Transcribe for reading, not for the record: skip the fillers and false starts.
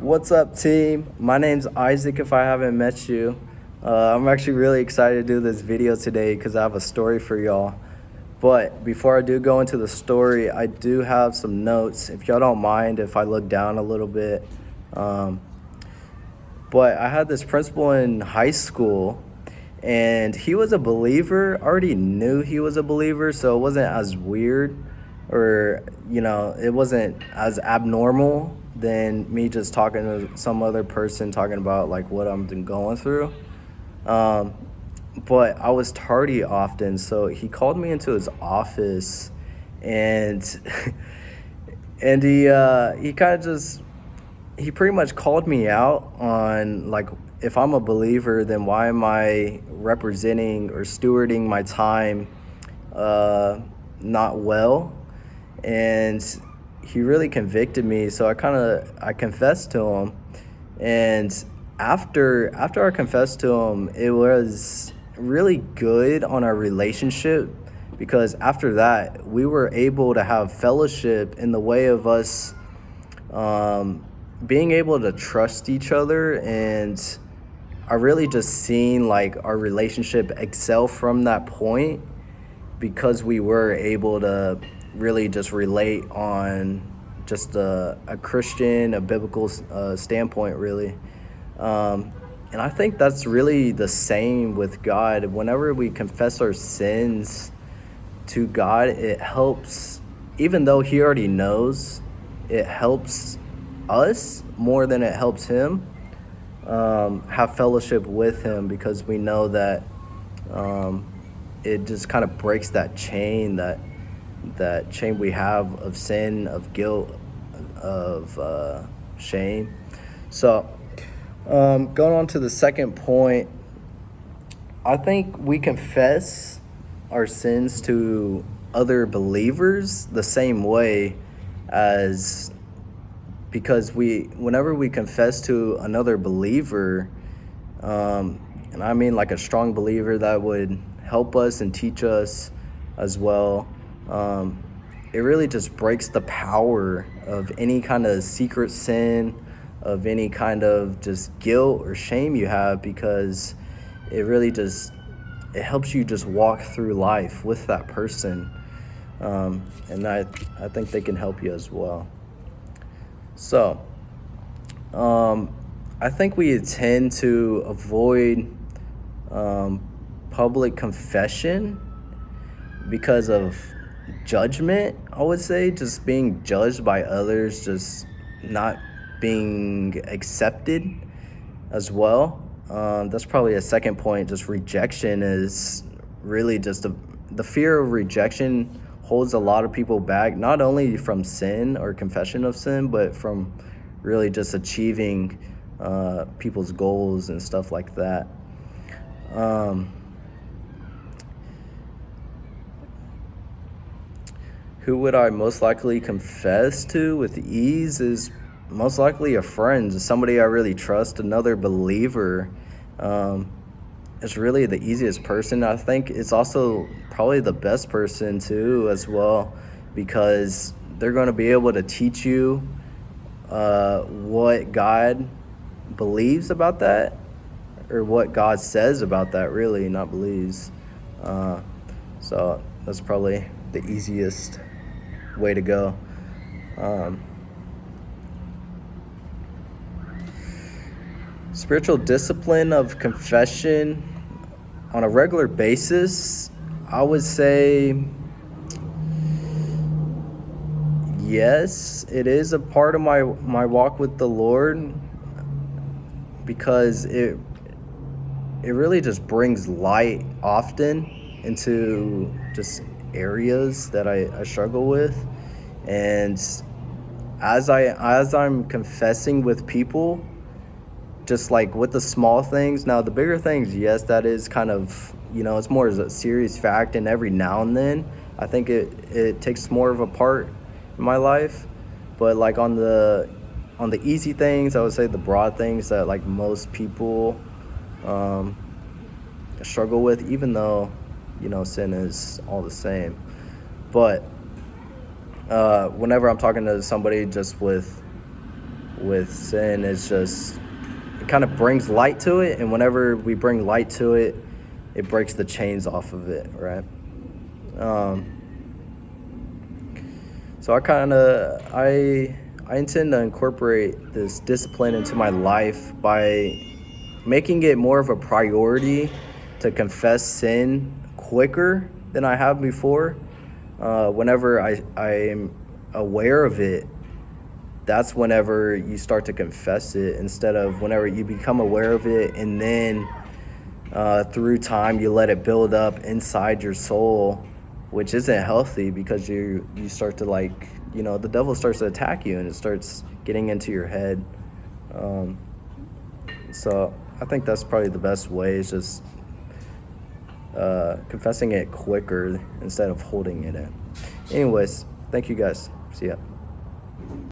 What's up, team? My name's Isaac, if I haven't met you. I'm actually really excited to do this video today because I have a story for y'all. But before I do go into the story, I do have some notes, if y'all don't mind if I look down a little bit. But I had this principal in high school, and he was a believer. I already knew he was a believer, so it wasn't as weird, or it wasn't as abnormal than me just talking to some other person talking about like what I'm been going through. But I was tardy often, so he called me into his office, and and he kind of just he pretty much called me out on, like, if I'm a believer, then why am I representing or stewarding my time not well? And he really convicted me, so I confessed to him. And after I confessed to him, it was really good on our relationship, because after that we were able to have fellowship in the way of us being able to trust each other. And I really just seen like our relationship excel from that point, because we were able to really just relate on just a Christian, a biblical standpoint, really. And I think that's really the same with God. Whenever we confess our sins to God, it helps, even though He already knows, it helps us more than it helps Him have fellowship with Him, because we know that it just kind of breaks that chain we have of sin, of guilt, of shame. So going on to the second point, I think we confess our sins to other believers the same way, as because whenever we confess to another believer, and I mean like a strong believer that would help us and teach us as well, it really just breaks the power of any kind of secret sin, of any kind of just guilt or shame you have, because it really just, it helps you just walk through life with that person. And I think they can help you as well. So I think we tend to avoid public confession because of judgment, I would say, just being judged by others, just not being accepted as well. That's probably a second point. Just rejection is really just the fear of rejection holds a lot of people back, not only from sin or confession of sin, but from really just achieving people's goals and stuff like that. Who would I most likely confess to with ease is most likely a friend, somebody I really trust, another believer. It's really the easiest person. I think it's also probably the best person too as well, because they're going to be able to teach you what God believes about that, or what God says about that, really, not believes. So that's probably the easiest way to go. Spiritual discipline of confession on a regular basis, I would say yes, it is a part of my walk with the Lord, because it really just brings light often into just areas that I struggle with. And as I'm confessing with people, just like with the small things, now the bigger things, yes, that is kind of, it's more as a serious fact, and every now and then I think it takes more of a part in my life. But like on the easy things, I would say the broad things that like most people struggle with, even though sin is all the same. But whenever I'm talking to somebody just with with sin is just, it kind of brings light to it, and whenever we bring light to it, it breaks the chains off of it, right? So I intend to incorporate this discipline into my life by making it more of a priority to confess sin quicker than I have before. Whenever I'm aware of it, that's whenever you start to confess it, instead of whenever you become aware of it and then through time you let it build up inside your soul, which isn't healthy, because you start to, like, the devil starts to attack you and it starts getting into your head. So I think that's probably the best way, is just confessing it quicker instead of holding it in. Anyways, thank you guys. See ya.